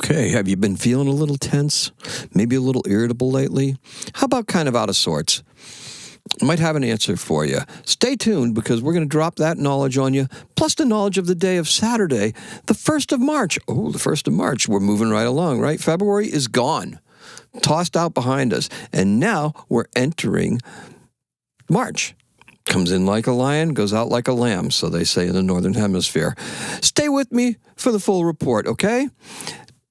Okay, have you been feeling a little tense? Maybe a little irritable lately? How about kind of out of sorts? I might have an answer for you. Stay tuned because we're going to drop that knowledge on you, plus the knowledge of the day of Saturday, the 1st of March. Oh, the 1st of March. We're moving right along, right? February is gone, tossed out behind us, and now we're entering March. Comes in like a lion, goes out like a lamb, so they say in the Northern Hemisphere. Stay with me for the full report, okay?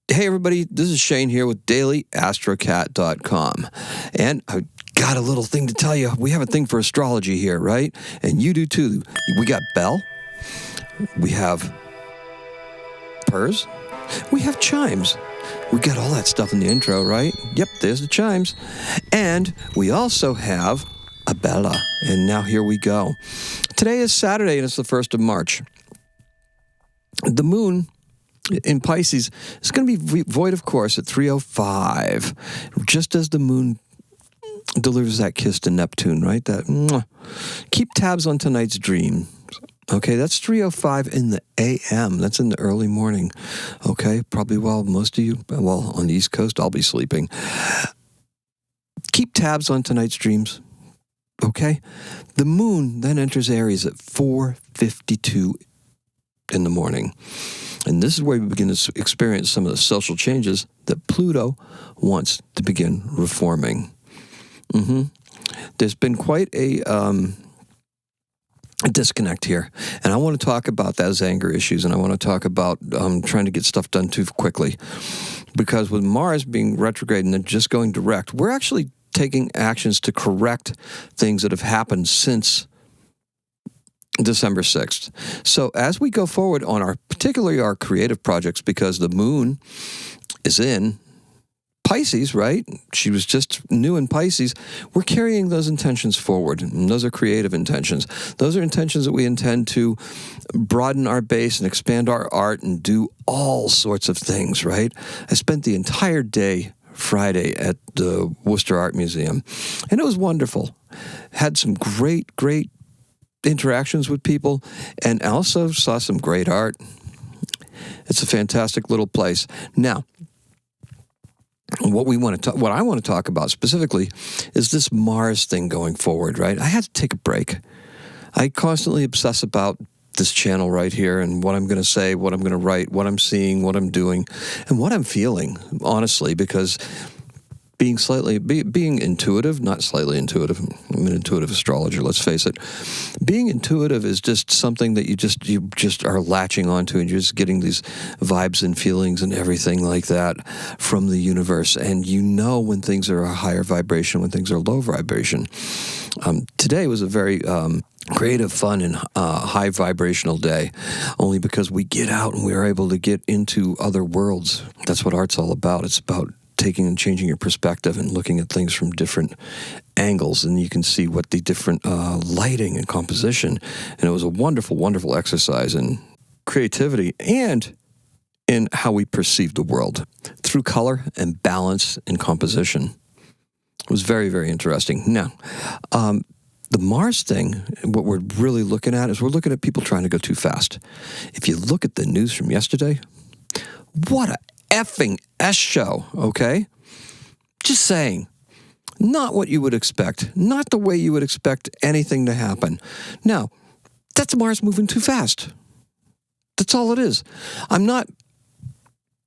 Hey, everybody, this is Shane here with daily-astrocat.com. And I've got a little thing to tell you. We have a thing for astrology here, right? And you do too. We got bell. We have purrs. We have chimes. We got all that stuff in the intro, right? Yep, there's the chimes. And we also have a bella. And now here we go. Today is Saturday, and it's the 1st of March. The moon in Pisces is going to be void of course at 3:05, just as the moon delivers that kiss to Neptune, right? That mwah. Keep tabs on tonight's dream. Okay, that's 3:05 in the a.m. That's in the early morning. Okay, probably while most of you, well, on the East Coast, I'll be sleeping. Keep tabs on tonight's dreams. Okay, the moon then enters Aries at 4:52 in the morning. And this is where we begin to experience some of the social changes that Pluto wants to begin reforming. There's been quite a disconnect here. And I want to talk about that as anger issues, and I want to talk about trying to get stuff done too quickly. Because with Mars being retrograde and then just going direct, we're actually taking actions to correct things that have happened since December 6th. So as we go forward on particularly our creative projects, because the moon is in Pisces, right? She was just new in Pisces. We're carrying those intentions forward. And those are creative intentions. Those are intentions that we intend to broaden our base and expand our art and do all sorts of things, right? I spent the entire day Friday at the Worcester Art Museum, and it was wonderful. Had some great interactions with people, and also saw some great art. It's a fantastic little place. Now, what I want to talk about specifically is this Mars thing going forward, right? I had to take a break. I constantly obsess about this channel right here and what I'm going to say, what I'm going to write, what I'm seeing, what I'm doing, and what I'm feeling, honestly, because being intuitive, not slightly intuitive. I'm an intuitive astrologer, let's face it. Being intuitive is just something that you just are latching onto, and you're just getting these vibes and feelings and everything like that from the universe. And you know when things are a higher vibration, when things are low vibration. Today was a very creative, fun, and high vibrational day, only because we get out and we are able to get into other worlds. That's what art's all about. It's about taking and changing your perspective and looking at things from different angles, and you can see what the different lighting and composition. And it was a wonderful, wonderful exercise in creativity and in how we perceive the world through color and balance and composition. It was very, very interesting. Now, the Mars thing, what we're really looking at is we're looking at people trying to go too fast. If you look at the news from yesterday, what a effing S show, okay? Just saying. Not what you would expect. Not the way you would expect anything to happen. Now, that's Mars moving too fast. That's all it is. I'm not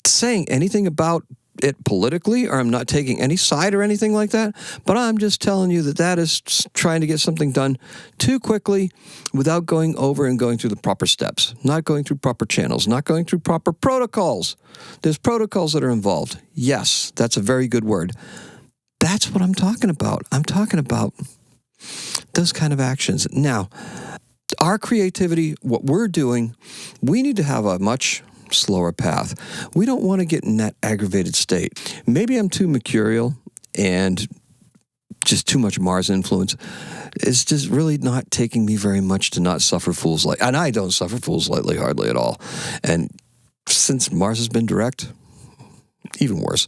saying anything about it politically, or I'm not taking any side or anything like that, but I'm just telling you that is trying to get something done too quickly without going over and going through the proper steps, not going through proper channels, not going through proper protocols. There's protocols that are involved. Yes, that's a very good word. That's what I'm talking about. I'm talking about those kind of actions. Now, our creativity, what we're doing, we need to have a much slower path. We don't want to get in that aggravated state. Maybe I'm too mercurial and just too much Mars influence. It's just really not taking me very much to not suffer fools lightly. And I don't suffer fools lightly, hardly at all. And since Mars has been direct, even worse.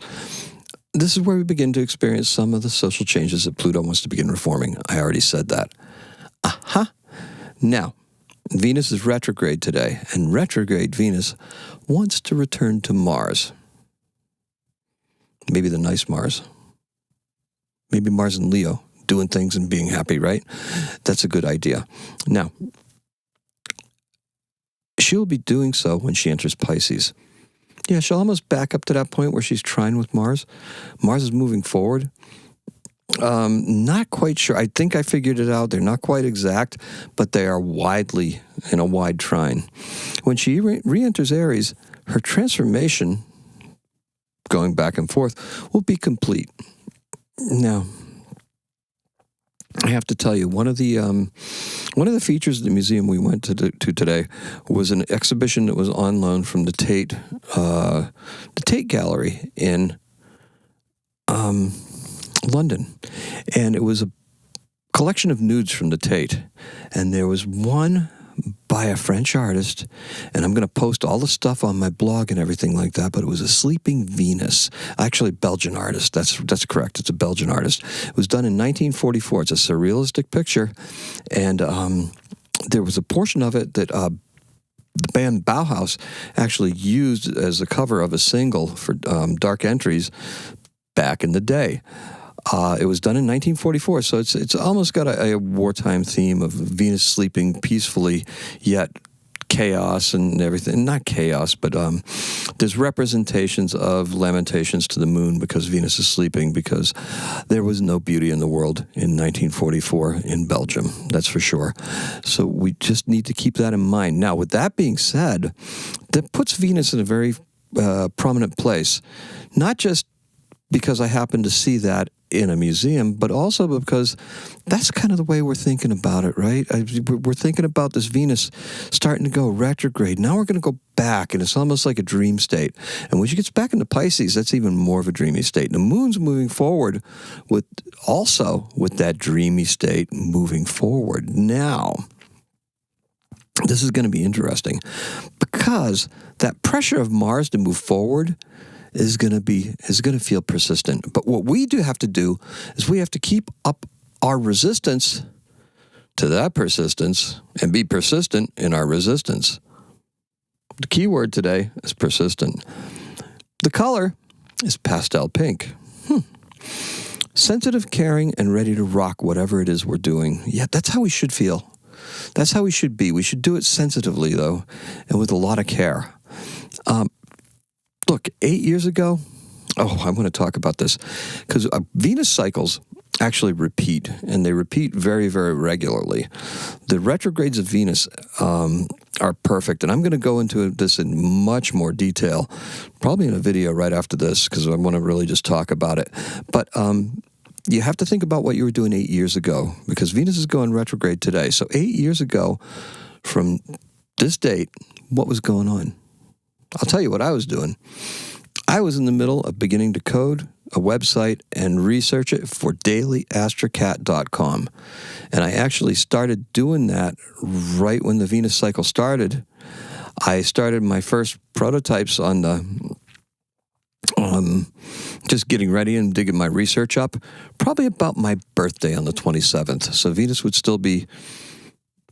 This is where we begin to experience some of the social changes that Pluto wants to begin reforming. I already said that. Now, Venus is retrograde today, and retrograde Venus wants to return to Mars. Maybe the nice Mars. Maybe Mars in Leo, doing things and being happy, right? That's a good idea. Now, she'll be doing so when she enters Pisces. Yeah, she'll almost back up to that point where she's trine with Mars. Mars is moving forward. Not quite sure. I think I figured it out. They're not quite exact, but they are widely in a wide trine. When she re-enters Aries, her transformation, going back and forth, will be complete. Now, I have to tell you, one of the features of the museum we went to today was an exhibition that was on loan from the Tate Gallery in London, and it was a collection of nudes from the Tate, and there was one by a French artist, and I'm going to post all the stuff on my blog and everything like that, but it was a sleeping Venus. Actually, Belgian artist. That's correct. It's a Belgian artist. It was done in 1944. It's a surrealistic picture, and there was a portion of it that the band Bauhaus actually used as the cover of a single for Dark Entries back in the day. It was done in 1944, so it's almost got a wartime theme of Venus sleeping peacefully, yet chaos and everything. Not chaos, but there's representations of lamentations to the moon because Venus is sleeping, because there was no beauty in the world in 1944 in Belgium, that's for sure. So we just need to keep that in mind. Now, with that being said, that puts Venus in a very prominent place, not just because I happen to see that in a museum, but also because that's kind of the way we're thinking about it, right? We're thinking about this Venus starting to go retrograde. Now we're going to go back, and it's almost like a dream state. And when she gets back into Pisces, that's even more of a dreamy state. The moon's moving forward with that dreamy state moving forward. Now, this is going to be interesting because that pressure of Mars to move forward is going to feel persistent. But what we do have to do is we have to keep up our resistance to that persistence and be persistent in our resistance. The key word today is persistent. The color is pastel pink. Sensitive, caring, and ready to rock whatever it is we're doing. Yeah, that's how we should feel. That's how we should be. We should do it sensitively, though, and with a lot of care. Look, 8 years ago, I'm going to talk about this, because Venus cycles actually repeat, and they repeat very, very regularly. The retrogrades of Venus are perfect, and I'm going to go into this in much more detail, probably in a video right after this, because I want to really just talk about it. But you have to think about what you were doing 8 years ago, because Venus is going retrograde today. So 8 years ago from this date, what was going on? I'll tell you what I was doing. I was in the middle of beginning to code a website and research it for daily-astrocat.com. And I actually started doing that right when the Venus cycle started. I started my first prototypes on the just getting ready and digging my research up probably about my birthday on the 27th. So Venus would still be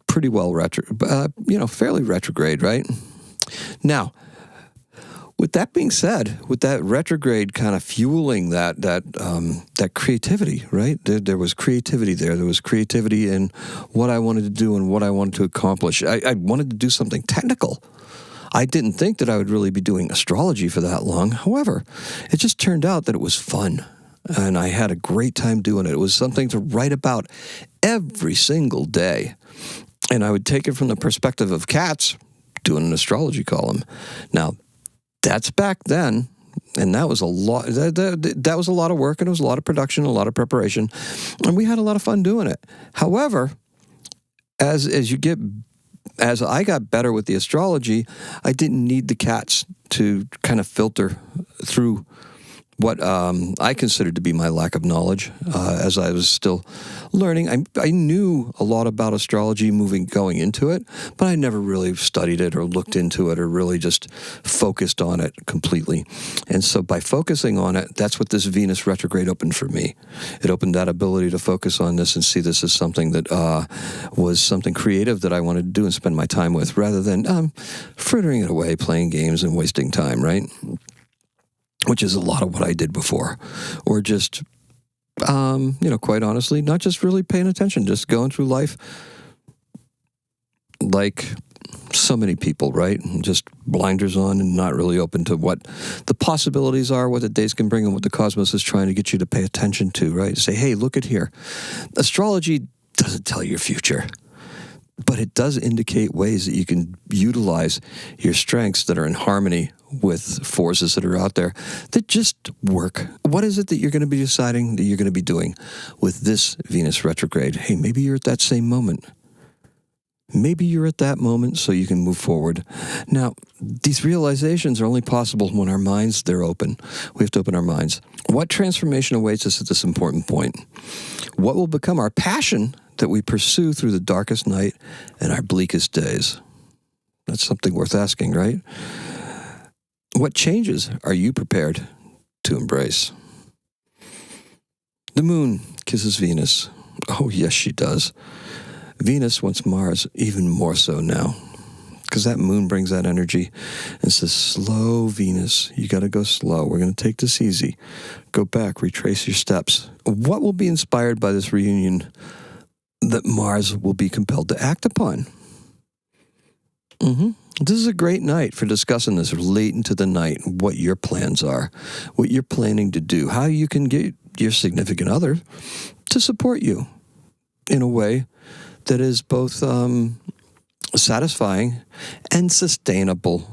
pretty well fairly retrograde, right? Now, with that being said, with that retrograde kind of fueling that creativity, right? There was creativity there. There was creativity in what I wanted to do and what I wanted to accomplish. I wanted to do something technical. I didn't think that I would really be doing astrology for that long. However, it just turned out that it was fun, and I had a great time doing it. It was something to write about every single day, and I would take it from the perspective of cats doing an astrology column. Now, that's back then, and that was a lot. That was a lot of work, and it was a lot of production, a lot of preparation, and we had a lot of fun doing it. However, as I got better with the astrology, I didn't need the cats to kind of filter through what I considered to be my lack of knowledge as I was still learning. I knew a lot about astrology going into it, but I never really studied it or looked into it or really just focused on it completely. And so by focusing on it, that's what this Venus retrograde opened for me. It opened that ability to focus on this and see this as something that was something creative that I wanted to do and spend my time with, rather than frittering it away, playing games and wasting time, right? which is a lot of what I did before, or just, quite honestly, not just really paying attention, just going through life like so many people, right? Just blinders on and not really open to what the possibilities are, what the days can bring, and what the cosmos is trying to get you to pay attention to, right? Say, hey, look at here. Astrology doesn't tell your future, but it does indicate ways that you can utilize your strengths that are in harmony with forces that are out there that just work. What is it that you're going to be deciding that you're going to be doing with this Venus retrograde? Hey, maybe you're at that same moment. Maybe you're at that moment so you can move forward. Now, these realizations are only possible when our minds, they're open. We have to open our minds. What transformation awaits us at this important point? What will become our passion that we pursue through the darkest night and our bleakest days? That's something worth asking, right? What changes are you prepared to embrace? The moon kisses Venus. Oh, yes, she does. Venus wants Mars even more so now, because that moon brings that energy. It says, slow, Venus. You got to go slow. We're going to take this easy. Go back, retrace your steps. What will be inspired by this reunion that Mars will be compelled to act upon? This is a great night for discussing this late into the night, what your plans are, what you're planning to do, how you can get your significant other to support you in a way that is both satisfying and sustainable.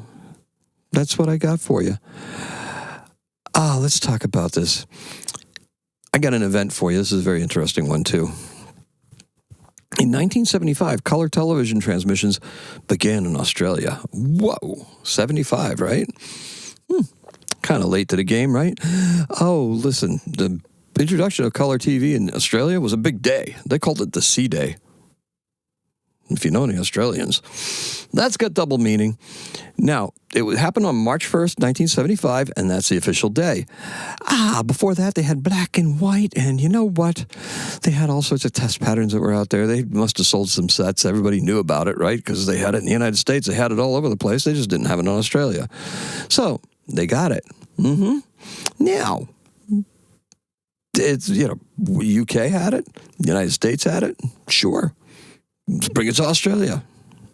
That's what I got for you. Let's talk about this. I got an event for you. This is a very interesting one, too. In 1975, color television transmissions began in Australia. Whoa, 75, right? Kind of late to the game, right? Oh, listen, the introduction of color TV in Australia was a big day. They called it the C Day. If you know any Australians, that's got double meaning. Now, it happened on March 1st, 1975, and that's the official day. Before that, they had black and white, and you know what? They had all sorts of test patterns that were out there. They must have sold some sets. Everybody knew about it, right? Because they had it in the United States. They had it all over the place. They just didn't have it in Australia. So, they got it. Now, it's, UK had it. The United States had it. Sure. Let's bring it to Australia.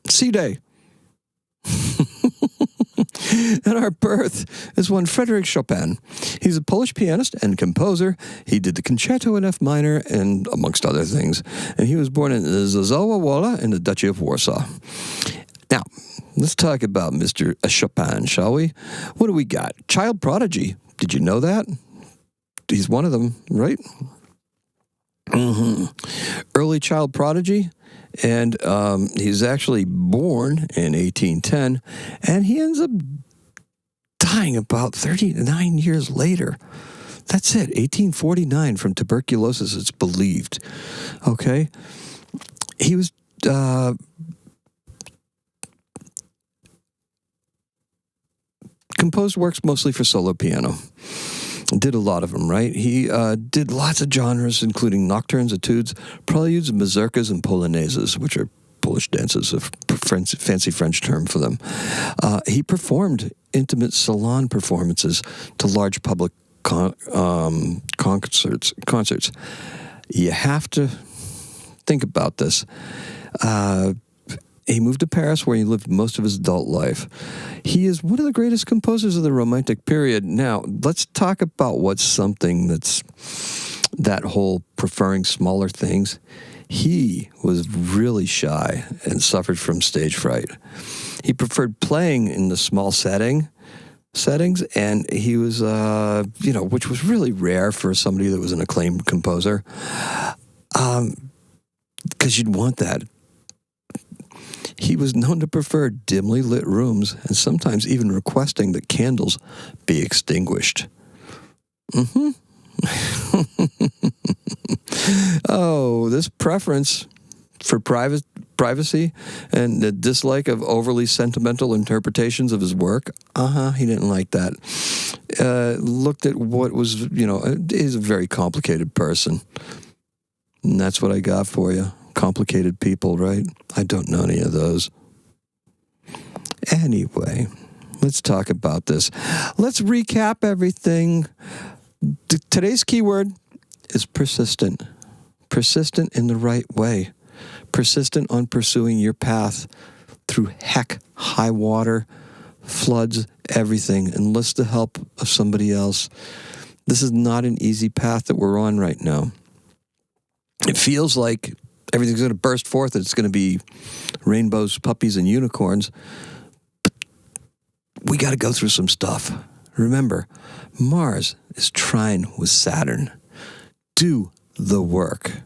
C-Day. And our birth is one Frédéric Chopin. He's a Polish pianist and composer. He did the concerto in F minor and amongst other things. And he was born in Zazowa Wola in the Duchy of Warsaw. Now, let's talk about Mr. Chopin, shall we? What do we got? Child prodigy. Did you know that? He's one of them, right? Early child prodigy. And he's actually born in 1810, and he ends up dying about 39 years later. That's it, 1849, from tuberculosis, it's believed. Okay? He was composed works mostly for solo piano. Did a lot of them, right? He did lots of genres, including nocturnes, etudes, preludes, mazurkas, and polonaises, which are Polish dances, a fancy French term for them. He performed intimate salon performances to large public concerts. You have to think about this. He moved to Paris, where he lived most of his adult life. He is one of the greatest composers of the Romantic period. Now, let's talk about what's something that's that whole preferring smaller things. He was really shy and suffered from stage fright. He preferred playing in the small settings, and he was, which was really rare for somebody that was an acclaimed composer, because you'd want that. He was known to prefer dimly lit rooms and sometimes even requesting that candles be extinguished. Oh, this preference for privacy and the dislike of overly sentimental interpretations of his work, he didn't like that. Looked at what was, he's a very complicated person. And that's what I got for you. Complicated people, right? I don't know any of those. Anyway, Let's talk about this. Let's recap everything. Today's keyword is persistent. Persistent in the right way. Persistent on pursuing your path through heck, high water, floods, everything. Enlist the help of somebody else. This is not an easy path that we're on right now. It feels like everything's going to burst forth and it's going to be rainbows, puppies, and unicorns. But we got to go through some stuff. Remember, Mars is trine with Saturn. Do the work.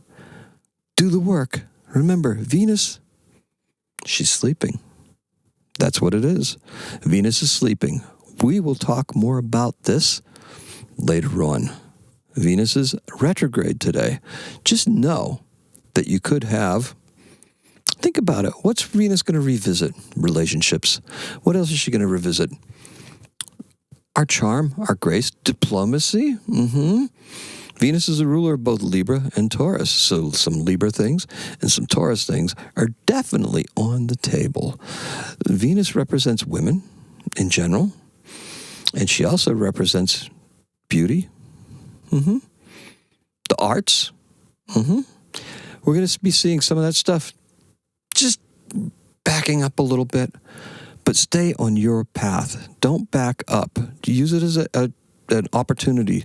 Do the work. Remember, Venus, she's sleeping. That's what it is. Venus is sleeping. We will talk more about this later on. Venus is retrograde today. Just know that you could have, think about it. What's Venus going to revisit? Relationships. What else is she going to revisit? Our charm, our grace, diplomacy. Venus is the ruler of both Libra and Taurus. So some Libra things and some Taurus things are definitely on the table. Venus represents women in general. And she also represents beauty. The arts. We're going to be seeing some of that stuff. Just backing up a little bit. But stay on your path. Don't back up. Use it as an opportunity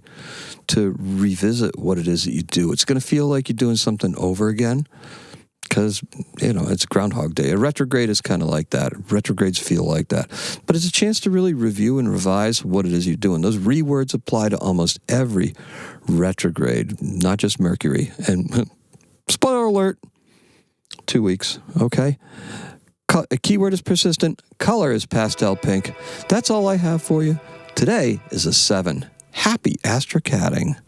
to revisit what it is that you do. It's going to feel like you're doing something over again because, it's Groundhog Day. A retrograde is kind of like that. Retrogrades feel like that. But it's a chance to really review and revise what it is you're doing. Those rewords apply to almost every retrograde, not just Mercury. And spoiler alert, 2 weeks, okay? A keyword is persistent. Color is pastel pink. That's all I have for you. Today is a 7. Happy astrocatting.